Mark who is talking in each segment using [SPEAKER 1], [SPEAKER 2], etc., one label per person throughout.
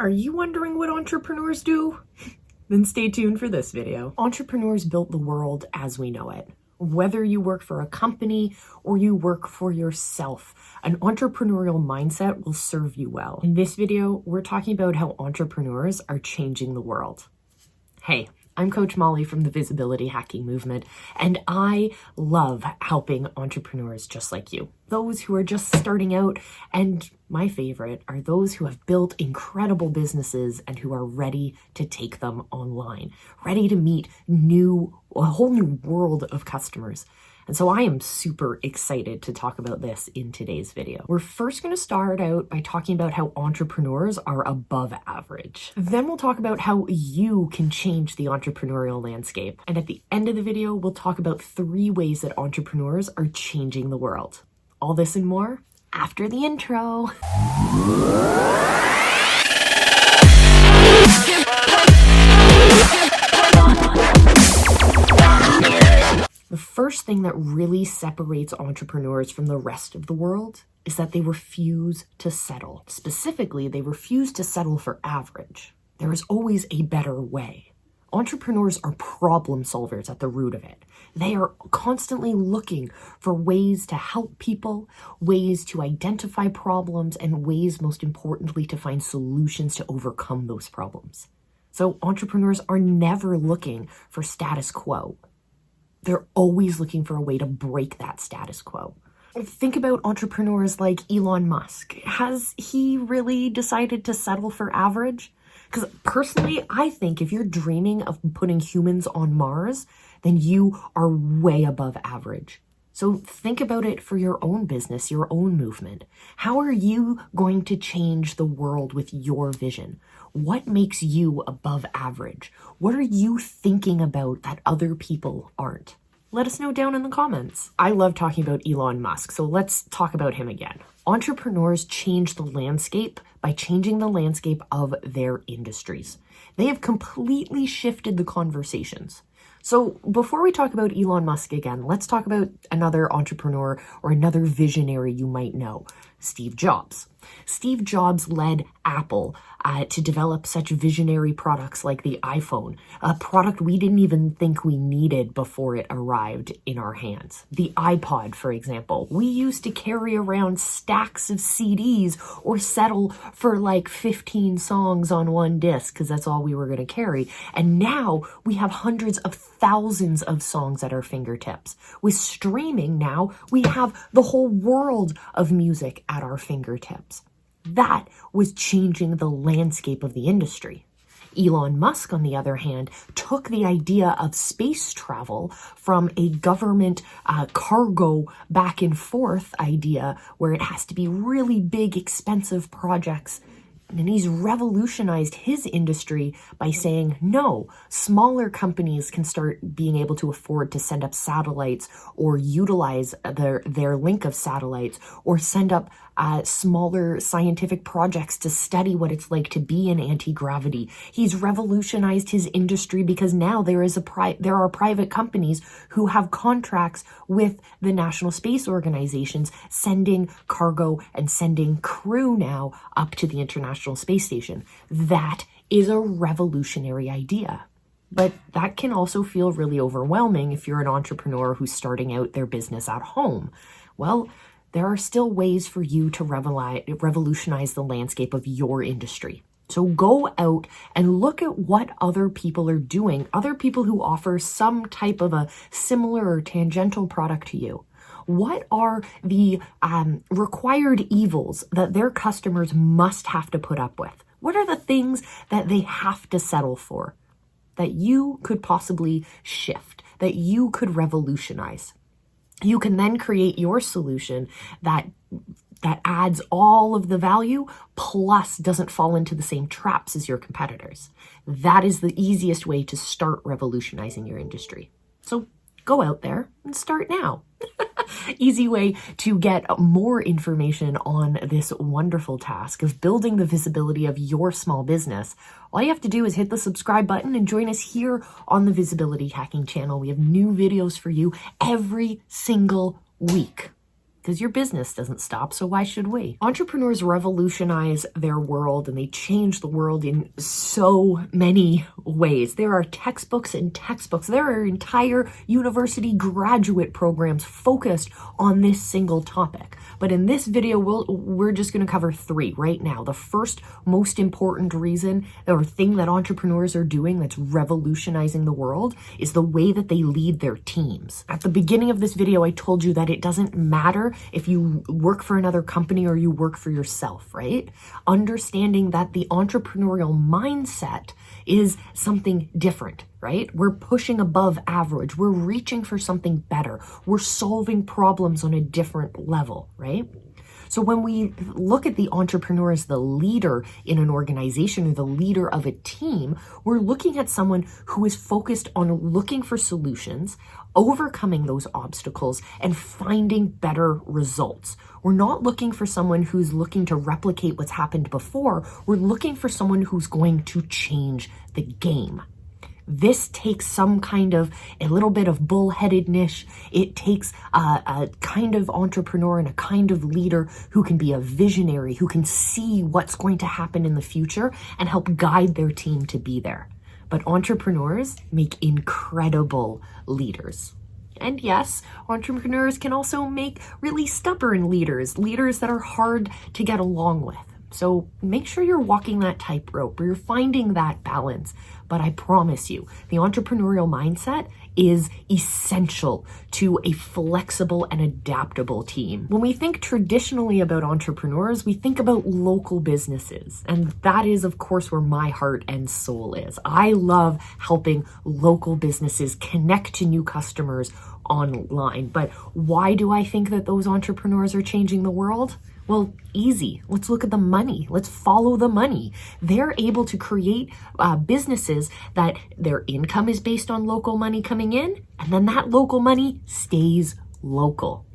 [SPEAKER 1] Are you wondering what entrepreneurs do? Then stay tuned for this video. Entrepreneurs built the world as we know it. Whether you work for a company or you work for yourself, an entrepreneurial mindset will serve you well. In this video, we're talking about how entrepreneurs are changing the world. Hey, I'm Coach Molle from the Visibility Hacking Movement, and I love helping entrepreneurs just like you. Those who are just starting out, and my favorite are those who have built incredible businesses and who are ready to take them online, ready to meet a whole new world of customers. And so I am super excited to talk about this in today's video. We're first going to start out by talking about how entrepreneurs are above average. Then we'll talk about how you can change the entrepreneurial landscape. And at the end of the video, we'll talk about 3 ways that entrepreneurs are changing the world. All this and more after the intro. The first thing that really separates entrepreneurs from the rest of the world is that they refuse to settle. Specifically, they refuse to settle for average. There is always a better way. Entrepreneurs are problem solvers at the root of it. They are constantly looking for ways to help people, ways to identify problems, and ways, most importantly, to find solutions to overcome those problems. So entrepreneurs are never looking for status quo. They're always looking for a way to break that status quo. Think about entrepreneurs like Elon Musk. Has he really decided to settle for average? Because personally, I think if you're dreaming of putting humans on Mars, then you are way above average. So think about it for your own business, your own movement. How are you going to change the world with your vision? What makes you above average? What are you thinking about that other people aren't? Let us know down in the comments. I love talking about Elon Musk, so let's talk about him again. Entrepreneurs change the landscape by changing the landscape of their industries. They have completely shifted the conversations. So before we talk about Elon Musk again, let's talk about another entrepreneur or another visionary you might know, Steve Jobs. Steve Jobs led Apple to develop such visionary products like the iPhone, a product we didn't even think we needed before it arrived in our hands. The iPod, for example, we used to carry around stacks of CDs or settle for like 15 songs on one disc because that's all we were going to carry. And now we have hundreds of thousands of songs at our fingertips. With streaming now, we have the whole world of music at our fingertips. That was changing the landscape of the industry. Elon Musk, on the other hand, took the idea of space travel from a government cargo back and forth idea where it has to be really big, expensive projects. And he's revolutionized his industry by saying, no, smaller companies can start being able to afford to send up satellites or utilize their link of satellites or send up smaller scientific projects to study what it's like to be in anti-gravity. He's revolutionized his industry because now there are private companies who have contracts with the National Space Organizations sending cargo and sending crew now up to the International Space Station. That is a revolutionary idea. But that can also feel really overwhelming if you're an entrepreneur who's starting out their business at home. Well, there are still ways for you to revolutionize the landscape of your industry. So go out and look at what other people are doing, other people who offer some type of a similar or tangential product to you. What are the required evils that their customers must have to put up with? What are the things that they have to settle for that you could possibly shift, that you could revolutionize? You can then create your solution that adds all of the value plus doesn't fall into the same traps as your competitors. That is the easiest way to start revolutionizing your industry. So go out there and start now. Easy way to get more information on this wonderful task of building the visibility of your small business. All you have to do is hit the subscribe button and join us here on the Visibility Hacking channel. We have new videos for you every single week. because your business doesn't stop, so why should we? Entrepreneurs revolutionize their world and they change the world in so many ways. There are textbooks and textbooks. There are entire university graduate programs focused on this single topic. But in this video, we're just going to cover 3 right now. The first most important reason or thing that entrepreneurs are doing that's revolutionizing the world is the way that they lead their teams. At the beginning of this video, I told you that it doesn't matter if you work for another company or you work for yourself, right? Understanding that the entrepreneurial mindset is something different, right? We're pushing above average. We're reaching for something better. We're solving problems on a different level, right? So when we look at the entrepreneur as the leader in an organization or the leader of a team, we're looking at someone who is focused on looking for solutions, overcoming those obstacles, and finding better results. We're not looking for someone who's looking to replicate what's happened before. We're looking for someone who's going to change the game. This takes some kind of a little bit of bullheadedness. It takes a kind of entrepreneur and a kind of leader who can be a visionary, who can see what's going to happen in the future and help guide their team to be there. But entrepreneurs make incredible leaders. And yes, entrepreneurs can also make really stubborn leaders that are hard to get along with. So make sure you're walking that tightrope or you're finding that balance. But I promise you, the entrepreneurial mindset is essential to a flexible and adaptable team. When we think traditionally about entrepreneurs, we think about local businesses. And that is, of course, where my heart and soul is. I love helping local businesses connect to new customers online. But why do I think that those entrepreneurs are changing the world? Well, easy. Let's look at the money. Let's follow the money. They're able to create businesses that their income is based on local money coming in, and then that local money stays local.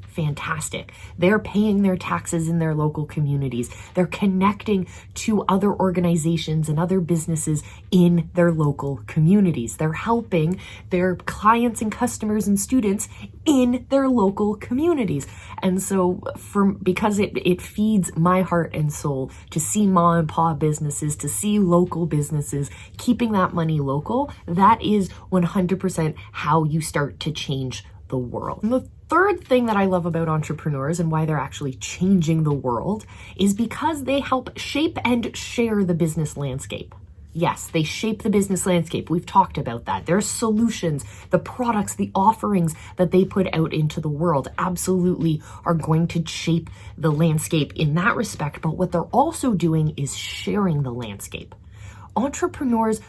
[SPEAKER 1] Fantastic. They're paying their taxes in their local communities. They're connecting to other organizations and other businesses in their local communities. They're helping their clients and customers and students in their local communities. And so because it feeds my heart and soul to see mom and pop businesses, to see local businesses, keeping that money local, that is 100% how you start to change the world. And the third thing that I love about entrepreneurs and why they're actually changing the world is because they help shape and share the business landscape. Yes, they shape the business landscape. We've talked about that. Their solutions, the products, the offerings that they put out into the world absolutely are going to shape the landscape in that respect. But what they're also doing is sharing the landscape. Entrepreneurs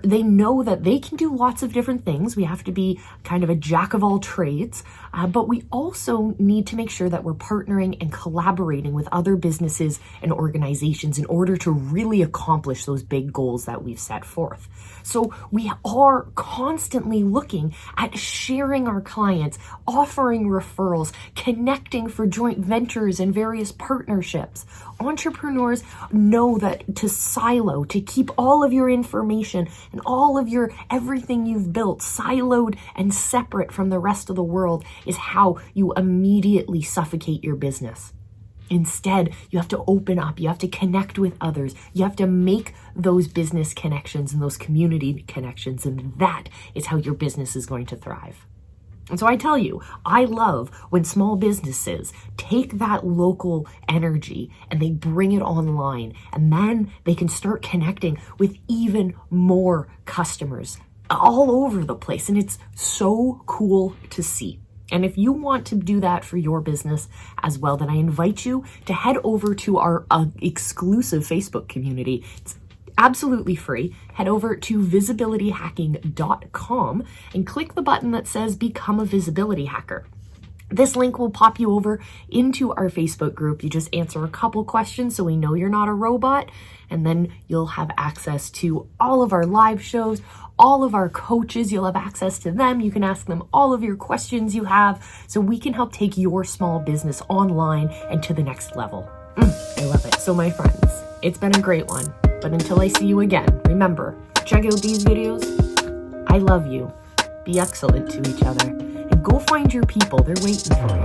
[SPEAKER 1] they know that they can do lots of different things. We have to be kind of a jack of all trades, but we also need to make sure that we're partnering and collaborating with other businesses and organizations in order to really accomplish those big goals that we've set forth. So we are constantly looking at sharing our clients, offering referrals, connecting for joint ventures and various partnerships. Entrepreneurs know that to keep all of your information and all of everything you've built siloed and separate from the rest of the world is how you immediately suffocate your business. Instead, you have to open up, you have to connect with others, you have to make those business connections and those community connections, and that is how your business is going to thrive. And so I tell you, I love when small businesses take that local energy and they bring it online, and then they can start connecting with even more customers all over the place. And it's so cool to see. And if you want to do that for your business as well, then I invite you to head over to our exclusive Facebook community. It's absolutely free. Head over to visibilityhacking.com and click the button that says Become a Visibility Hacker. This link will pop you over into our Facebook group. You just answer a couple questions so we know you're not a robot, and then you'll have access to all of our live shows, all of our coaches. You'll have access to them. You can ask them all of your questions you have so we can help take your small business online and to the next level. I love it. So my friends, it's been a great one. But until I see you again, remember, check out these videos. I love you. Be excellent to each other. And go find your people. They're waiting for you.